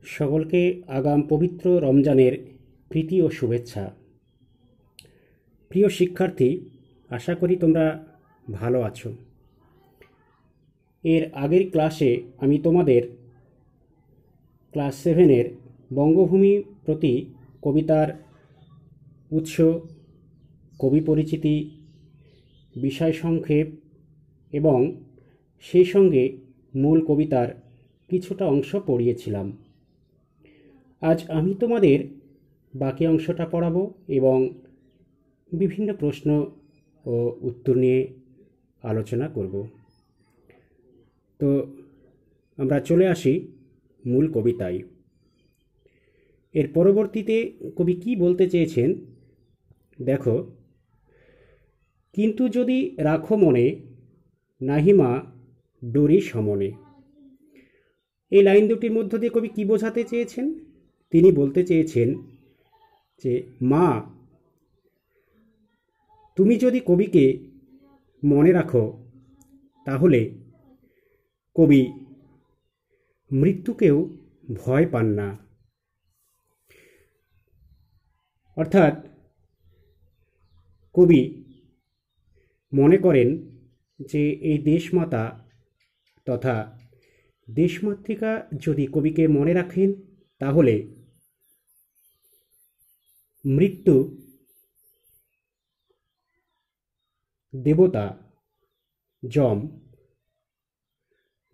সকলকে আগাম পবিত্র রমজানের প্রীতি ও শুভেচ্ছা। প্রিয় শিক্ষার্থী, আশা করি তোমরা ভালো আছো। এর আগের ক্লাসে আমি তোমাদের ক্লাস 7-এর বঙ্গভূমি প্রতি কবিতার উৎস, কবি পরিচিতি, বিষয় সংক্ষেপ এবং সেই সঙ্গে মূল কবিতার কিছুটা অংশ পড়িয়েছিলাম। আজ আমি তোমাদের বাকি অংশটা পড়াবো এবং বিভিন্ন প্রশ্ন ও উত্তর নিয়ে আলোচনা করব। তো আমরা চলে আসি মূল কবিতায়। এর পরবর্তীতে কবি কি বলতে চেয়েছেন দেখো। কিন্তু যদি রাখো মনে, নাহিমা ডোরি সমনে। এই লাইন দুটির মধ্য দিয়ে কবি কি বোঝাতে চেয়েছেন? তিনি বলতে চেয়েছেন যে মা, তুমি যদি কবিকে মনে রাখো তাহলে কবি মৃত্যুকেও ভয় পান না। অর্থাৎ কবি মনে করেন যে এই দেশমাতা তথা দেশমাতৃকা যদি কবিকে মনে রাখেন তাহলে মৃত্যু দেবতা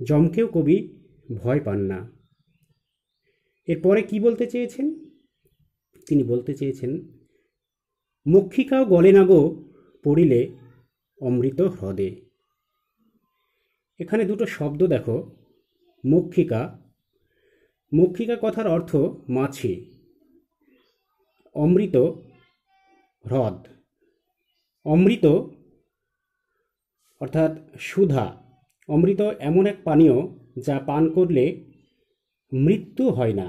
যমকেও কবি ভয় পান না। এরপরে কি বলতে চেয়েছেন? তিনি বলতে চেয়েছেন মক্ষিকাও গলে না গো পড়িলে অমৃত হ্রদে। এখানে দুটো শব্দ দেখো। মক্ষিকা কথার অর্থ মাছি, অমৃত হ্রদ। অমৃত অর্থাৎ সুধা। অমৃত এমন এক পানীয় যা পান করলে মৃত্যু হয় না।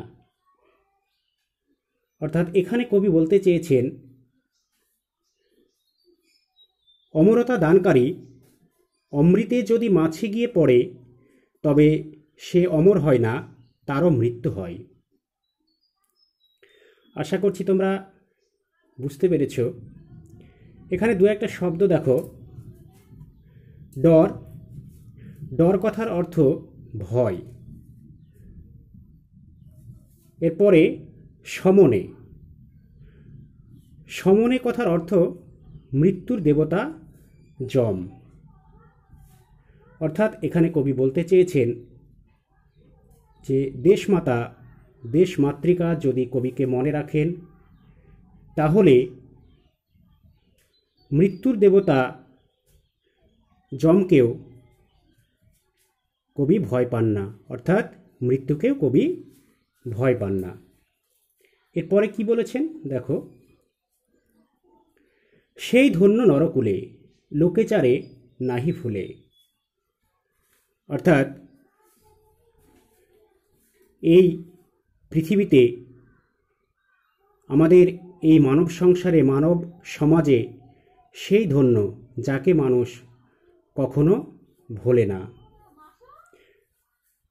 অর্থাৎ এখানে কবি বলতে চেয়েছেন অমরতা দানকারী অমৃতে যদি মাছি গিয়ে পড়ে তবে সে অমর হয় না, তারও মৃত্যু হয়। আশা করছি তোমরা বুঝতে পেরেছ। এখানে দু একটা শব্দ দেখো। ডর কথার অর্থ ভয়। এরপরে সমনে কথার অর্থ মৃত্যুর দেবতা যম। অর্থাৎ এখানে কবি বলতে চেয়েছেন যে দেশমাতৃকা যদি কবিকে মনে রাখেন তাহলে মৃত্যুর দেবতা যমকেও কবি ভয় পান না। অর্থাৎ মৃত্যুকেও কবি ভয় পান না। এরপরে কি বলেছেন দেখো, সেই ধন্য নরকুলে লোকেচারে নাহি ফুলে। অর্থাৎ এই পৃথিবীতে আমাদের এই মানব সংসারে, মানব সমাজে সেই ধন্য যাকে মানুষ কখনো ভোলে না।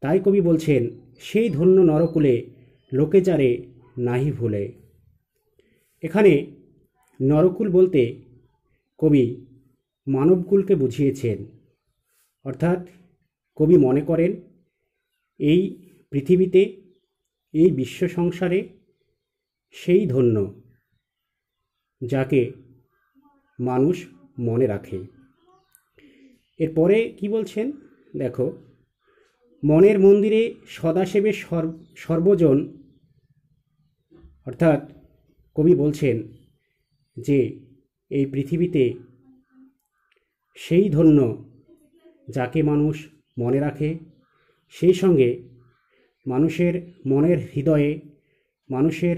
তাই কবি বলছেন সেই ধন্য নরকুলে লোকেচারে নাহি ভুলে। এখানে নরকুল বলতে কবি মানবকুলকে বুঝিয়েছেন। অর্থাৎ কবি মনে করেন এই পৃথিবীতে, এই বিশ্ব সংসারে সেই ধন্য যাকে মানুষ মনে রাখে। এরপরে কি বলছেন দেখো, মনের মন্দিরে সদাশিবে সর্বজন। অর্থাৎ কবি বলছেন যে এই পৃথিবীতে সেই ধন্য যাকে মানুষ মনে রাখে, সেই সঙ্গে মানুষের মনের হৃদয়ে, মানুষের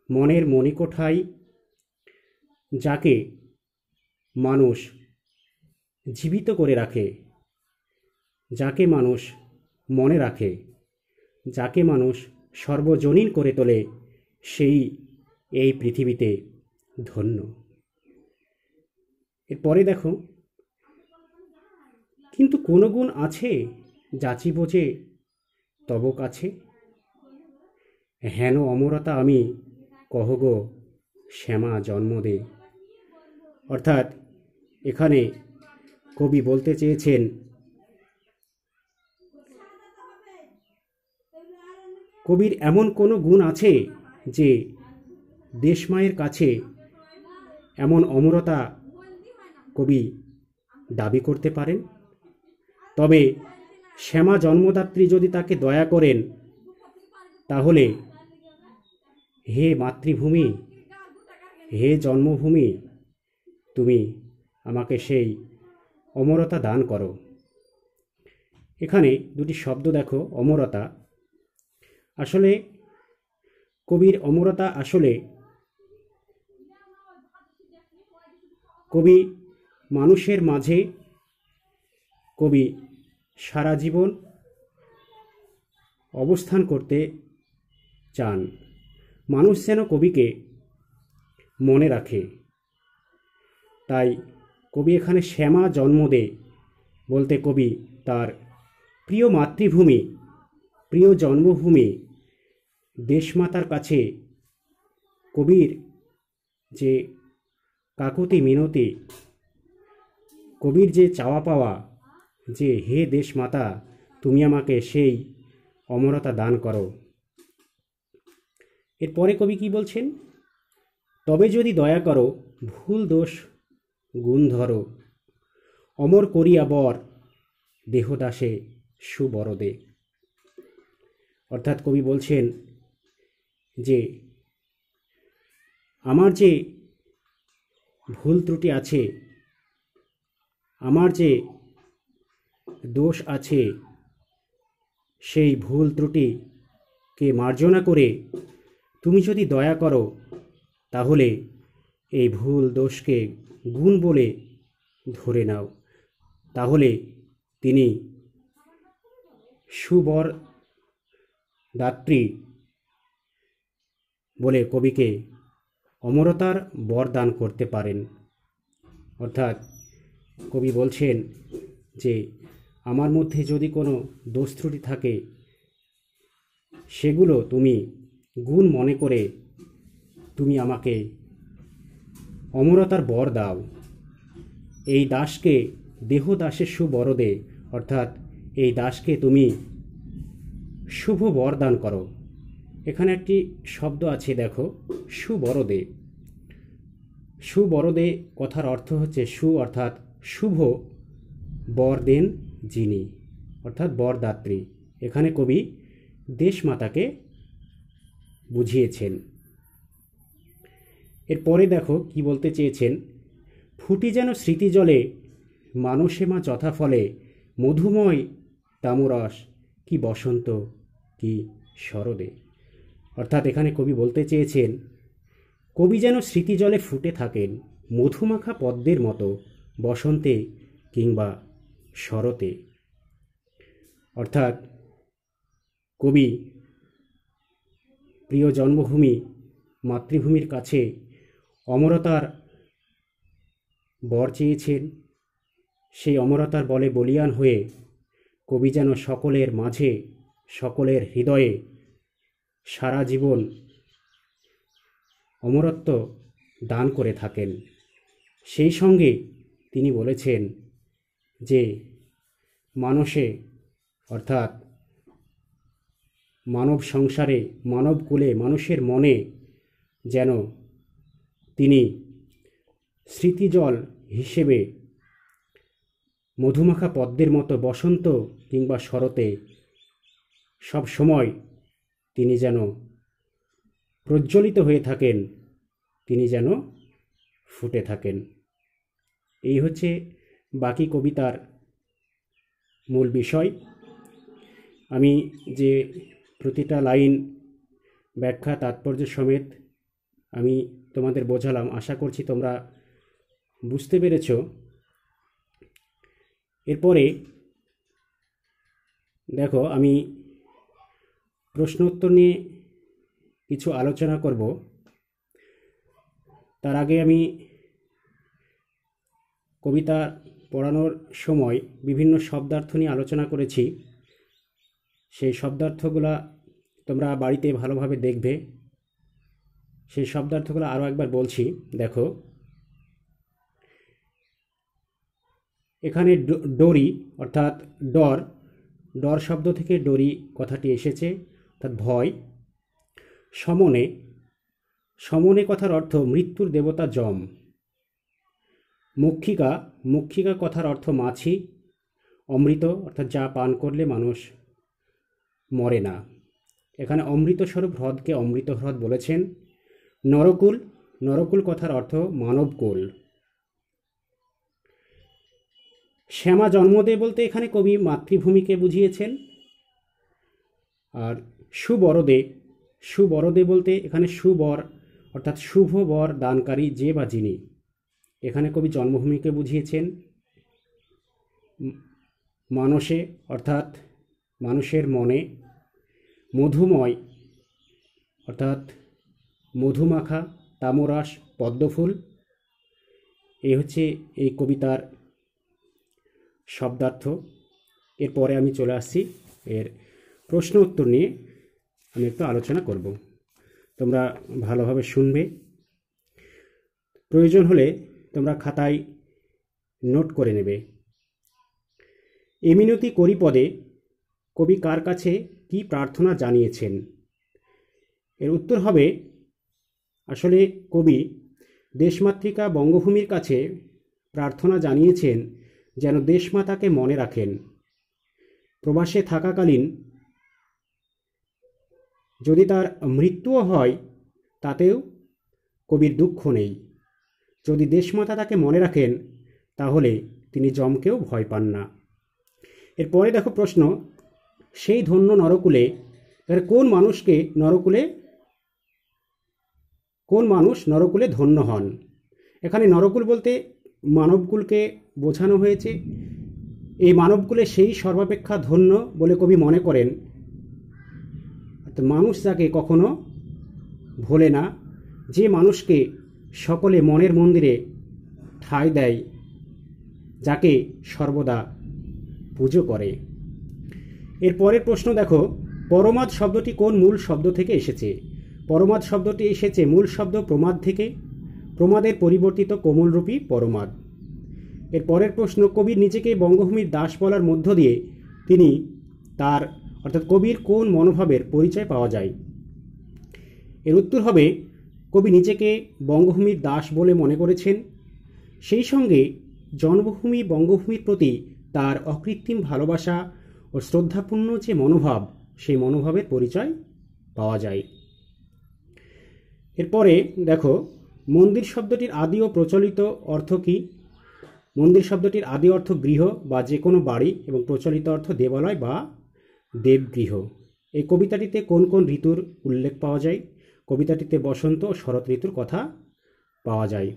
মনের মণিকোঠায় যাকে মানুষ জীবিত করে রাখে, যাকে মানুষ মনে রাখে, যাকে মানুষ সর্বজনীন করে তোলে, সেই এই পৃথিবীতে ধন্য। এরপরে দেখো, কিন্তু কোন গুণ আছে যাচিব যে তব কাছে। হেন অমরতা আমি কহগো শ্যামা জন্ম দে। অর্থাৎ এখানে কবি বলতে চেয়েছেন কবির এমন কোনো গুণ আছে যে দেশমায়ের কাছে এমন অমরতা কবি দাবি করতে পারেন। তবে শ্যামা জন্মদাত্রী যদি তাকে দয়া করেন, তাহলে হে মাতৃভূমি, হে জন্মভূমি, তুমি আমাকে সেই অমরতা দান করো। এখানে দুটি শব্দ দেখো, অমরতা। আসলে কবির অমরতা আসলে কবি মানুষের মাঝে কবি সারা জীবন অবস্থান করতে চান। মানুষ যেন কবিকে মনে রাখে। তাই কবি এখানে শ্যামা জন্ম দে বলতে কবি তার প্রিয় মাতৃভূমি, প্রিয় জন্মভূমি দেশমাতার কাছে কবির যে কাকুতি মিনতি, কবির যে চাওয়া পাওয়া যে হে দেশমাতা, তুমি আমাকে সেই অমরতা দান করো। এরপরে কবি কি বলছেন? তবে যদি দয়া করো ভুল দোষ গুণ ধরো, অমর করিয়া বর দেহদাসে সুবরদে। অর্থাৎ কবি বলছেন যে আমার যে ভুল ত্রুটি আছে, আমার যে দোষ আছে, সেই ভুল ত্রুটিকে মার্জনা করে তুমি যদি দয়া করো, তাহলে এই ভুল দোষকে গুণ বলে ধরে নাও। তাহলে তিনি সুবর দাত্রী বলে কবিকে অমরতার বর দান করতে পারেন। অর্থাৎ কবি বলছেন যে আমার মধ্যে যদি কোনো দোষ ত্রুটি থাকে, সেগুলো তুমি গুণ মনে করে তুমি আমাকে অমরতার বর দাও। এই দাসকে দেহ দাসের সুবরদে, অর্থাৎ এই দাসকে তুমি শুভ বর দান করো। এখানে একটি শব্দ আছে দেখো, সুবরদে। সুবরদে কথার অর্থ হচ্ছে সু অর্থাৎ শুভ, বর দেন যিনি, অর্থাৎ বরদাত্রী। এখানে কবি দেশমাতাকে বুঝিয়েছেন। এরপরে দেখো কি বলতে চেয়েছেন, ফুটি যেন স্মৃতি জলে মানসে মা যথাফলে, মধুময় তামরস কি বসন্ত কি শরদে। অর্থাৎ এখানে কবি বলতে চেয়েছেন কবি যেন স্মৃতি জলে ফুটে থাকেন মধুমাখা পদ্মের মতো, বসন্তে কিংবা শরতে। অর্থাৎ কবি প্রিয় জন্মভূমি মাতৃভূমির কাছে অমরতার বর চেয়েছেন। সেই অমরতার বলে বলীয়ান হয়ে কবি যেন সকলের মাঝে, সকলের হৃদয়ে সারা জীবন অমরত্ব দান করে থাকেন। সেই সঙ্গে তিনি বলেছেন যে মানসে, অর্থাৎ মানব সংসারে, মানবকুলে, মানুষের মনে যেন তিনি স্মৃতিজল হিসেবে মধুমাখা পদ্মের মতো বসন্ত কিংবা শরতে সব সময় তিনি যেন প্রজ্বলিত হয়ে থাকেন, তিনি যেন ফুটে থাকেন। এই হচ্ছে বাকি কবিতার মূল বিষয়। আমি যে প্রতিটা লাইন ব্যাখ্যা তাৎপর্য সমেত আমি তোমাদের বোঝালাম, আশা করছি তোমরা বুঝতে পেরেছ। এরপরে দেখো আমি প্রশ্ন উত্তর নিয়ে কিছু আলোচনা করব। তার আগে আমি কবিতা পড়ানোর সময় বিভিন্ন শব্দার্থ নিয়ে আলোচনা করেছি। সেই শব্দার্থগুলা তোমরা বাড়িতে ভালোভাবে দেখবে। সেই শব্দার্থগুলো আরও একবার বলছি, দেখো। এখানে ডরি অর্থাৎ ডর, ডর শব্দ থেকে ডরি কথাটি এসেছে, অর্থাৎ ভয়। সমনে, সমনে কথার অর্থ মৃত্যুর দেবতা যম। মক্ষিকা, মক্ষিকা কথার অর্থ মাছি। অমৃত অর্থাৎ যা পান করলে মানুষ মরে না। এখানে অমৃতস্বরূপ হ্রদকে অমৃত হ্রদ বলেছেন। নরকুল, নরকুল কথার অর্থ মানবকুল। শ্যামা জন্মদে বলতে এখানে কবি মাতৃভূমিকে বুঝিয়েছেন। আর সুবরদে, সুবরদে বলতে এখানে সুবর অর্থাৎ শুভ বর দানকারী যে বা যিনি, এখানে কবি জন্মভূমিকে বুঝিয়েছেন। মানসে অর্থাৎ মানুষের মনে। মধুময় অর্থাৎ মধুমাখা, তামরাস, পদ্মফুল। এই হচ্ছে এই কবিতার শব্দার্থ। এরপরে আমি চলে আসছি এর প্রশ্ন উত্তর নিয়ে আমি একটু আলোচনা করব। তোমরা ভালোভাবে শুনবে। প্রয়োজন হলে তোমরা খাতায় নোট করে নেবে। এমিনতি করি পদে কবি কার কাছে কি প্রার্থনা জানিয়েছেন? এর উত্তর হবে, আসলে কবি দেশমাতৃকা বঙ্গভূমির কাছে প্রার্থনা জানিয়েছেন যেন দেশমাতাকে মনে রাখেন। প্রবাসে থাকাকালীন যদি তার মৃত্যুও হয় তাতেও কবির দুঃখ নেই। যদি দেশমাতা তাকে মনে রাখেন তাহলে তিনি যমকেও ভয় পান না। এরপরে দেখো প্রশ্ন, সেই ধন্য নরকুলে, কোন মানুষকে নরকুলে, কোন মানুষ নরকুলে ধন্য হন? এখানে নরকুল বলতে মানবকুলকে বোঝানো হয়েছে। এই মানবকুলে সেই সর্বাপেক্ষা ধন্য বলে কবি মনে করেন। মানুষ যাকে কখনো ভোলে না, যে মানুষকে সকলে মনের মন্দিরে ঠাঁই দেয়, যাকে সর্বদা পুজো করে। এর পরের প্রশ্ন দেখো, পরমাদ শব্দটি কোন মূল শব্দ থেকে এসেছে? পরমাদ শব্দটি এসেছে মূল শব্দ প্রমাদ থেকে। প্রমাদের পরিবর্তিত কোমলরূপী পরমাদ। এর পরের প্রশ্ন, কবির নিজেকে বঙ্গভূমির দাস বলার মধ্য দিয়ে তিনি তার অর্থাৎ কবির কোন মনোভাবের পরিচয় পাওয়া যায়? এর উত্তর হবে, কবি নিজেকে বঙ্গভূমির দাস বলে মনে করেছেন। সেই সঙ্গে জন্মভূমি বঙ্গভূমির প্রতি তার অকৃত্রিম ভালোবাসা ও শ্রদ্ধাপূর্ণ যে মনোভাব, সেই মনোভাবের পরিচয় পাওয়া যায়। এরপরে দেখো, মন্দির শব্দটির আদি ও প্রচলিত অর্থ কী? মন্দির শব্দটির আদি অর্থ গৃহ বা যে কোনো বাড়ি এবং প্রচলিত অর্থ দেবালয় বা দেবগৃহ। এই কবিতাটিতে কোন কোন ঋতুর উল্লেখ পাওয়া যায়? কবিতাটিতে বসন্ত ও শরৎ ঋতুর কথা পাওয়া যায়।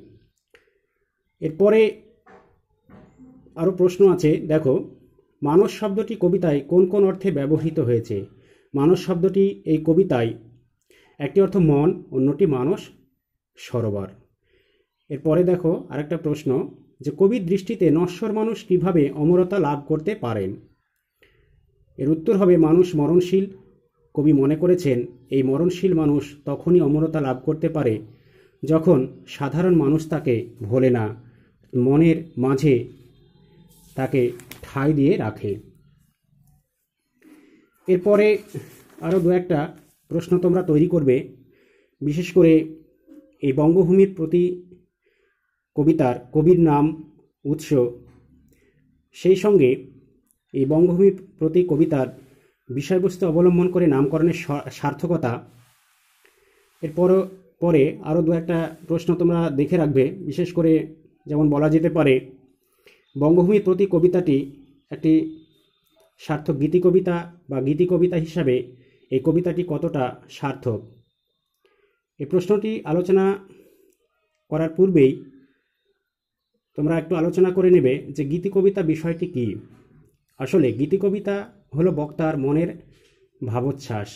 এরপরে আরও প্রশ্ন আছে, দেখো, মানস শব্দটি কবিতায় কোন কোন অর্থে ব্যবহৃত হয়েছে? মানস শব্দটি এই কবিতায় একটি অর্থ মন, অন্যটি মানস সরোবর। এরপরে দেখো আরেকটা প্রশ্ন, যে কবির দৃষ্টিতে নশ্বর মানুষ কিভাবে অমরতা লাভ করতে পারেন? এর উত্তর হবে, মানুষ মরণশীল। কবি মনে করেছেন এই মরণশীল মানুষ তখনই অমরতা লাভ করতে পারে যখন সাধারণ মানুষ তাকে ভোলে না, মনের মাঝে তাকে ঠাঁই দিয়ে রাখে। এরপরে আরও দু একটা প্রশ্ন তোমরা তৈরি করবে, বিশেষ করে এই বঙ্গভূমির প্রতি কবিতার কবির নাম, উৎস, সেই সঙ্গে এই বঙ্গভূমির প্রতি কবিতার বিষয়বস্তু অবলম্বন করে নামকরণের সার্থকতা। এরপর পরে আরও দু একটা প্রশ্ন তোমরা দেখে রাখবে, বিশেষ করে যেমন বলা যেতে পারে বঙ্গভূমির প্রতি কবিতাটি একটি সার্থক গীতি কবিতা বা গীতি কবিতা হিসাবে এই কবিতাটি কতটা সার্থক। এই প্রশ্নটি আলোচনা করার পূর্বেই তোমরা একটু আলোচনা করে নেবে যে গীতি কবিতা বিষয়টি কী। আসলে গীতি কবিতা হলো বক্তার মনের ভাবোচ্ছ্বাস।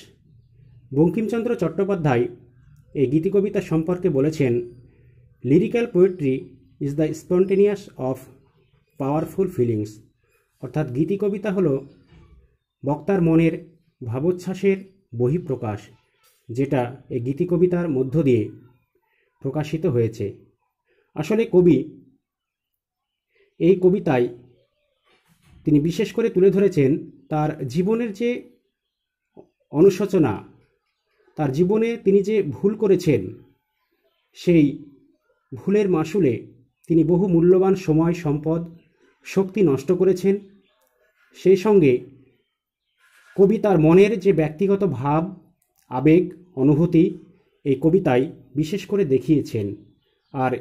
বঙ্কিমচন্দ্র চট্টোপাধ্যায় এই গীতি কবিতা সম্পর্কে বলেছেন, lyrical poetry is the spontaneous of powerful feelings. অর্থাৎ গীতি কবিতা হলো বক্তার মনের ভাবোচ্ছ্বাসের বহিঃপ্রকাশ, যেটা এই গীতি কবিতার মধ্য দিয়ে প্রকাশিত হয়েছে। আসলে কবি এই কবিতায় তিনি বিশেষ করে তুলে ধরেছেন তার জীবনের যে অনুশোচনা, তার জীবনে তিনি যে ভুল করেছেন, সেই ভুলের মাসুলে তিনি বহু মূল্যবান সময়, সম্পদ, শক্তি নষ্ট করেছেন। সেই সঙ্গে কবি তার মনের যে ব্যক্তিগত ভাব, আবেগ, অনুভূতি এই কবিতায় বিশেষ করে দেখিয়েছেন। আর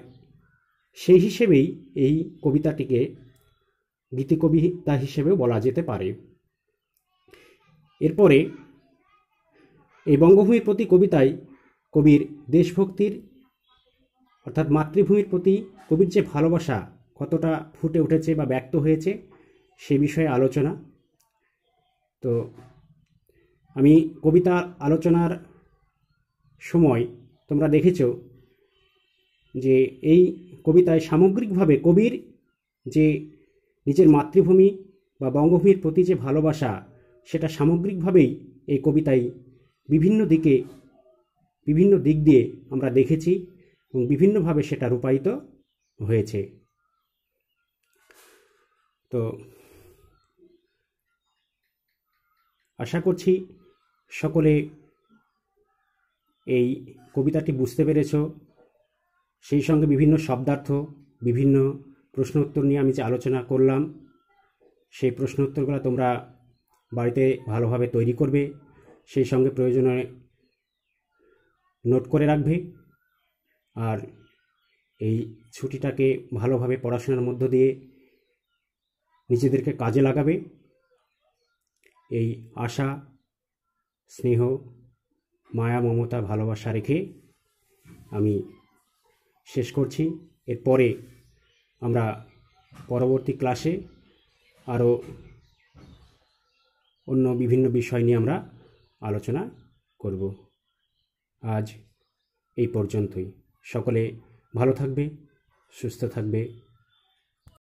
সেই হিসেবেই এই কবিতাটিকে গীতি কবিতা হিসেবেও বলা যেতে পারে। এরপরে এই বঙ্গভূমির প্রতি কবিতায় কবির দেশভক্তির অর্থাৎ মাতৃভূমির প্রতি কবির যে ভালোবাসা কতটা ফুটে উঠেছে বা ব্যক্ত হয়েছে সে বিষয়ে আলোচনা। তো আমি কবিতা আলোচনার সময় তোমরা দেখেছ যে এই কবিতায় সামগ্রিকভাবে কবির যে নিজের মাতৃভূমি বা বঙ্গভূমির প্রতি যে ভালোবাসা, সেটা সামগ্রিকভাবেই এই কবিতায় বিভিন্ন দিক দিয়ে আমরা দেখেছি এবং বিভিন্নভাবে সেটা রূপায়িত হয়েছে। তো আশা করছি সকলে এই কবিতাটি বুঝতে পেরেছ। সেই সঙ্গে বিভিন্ন শব্দার্থ, বিভিন্ন প্রশ্ন উত্তর নিয়ে আমি যে আলোচনা করলাম, সেই প্রশ্ন উত্তরগুলো তোমরা বাড়িতে ভালোভাবে তৈরি করবে, সেই সঙ্গে প্রয়োজনে নোট করে রাখবে। আর এই ছুটিটাকে ভালোভাবে পড়াশোনার মধ্য দিয়ে নিজেদেরকে কাজে লাগাবে, এই আশা, স্নেহ, মায়া, মমতা, ভালোবাসা রেখে আমি শেষ করছি। এরপরে আমরা পরবর্তী ক্লাসে আরও অন্য বিভিন্ন বিষয় নিয়ে আমরা আলোচনা করব। আজ এই পর্যন্তই। সকলে ভালো থাকবে, সুস্থ থাকবে।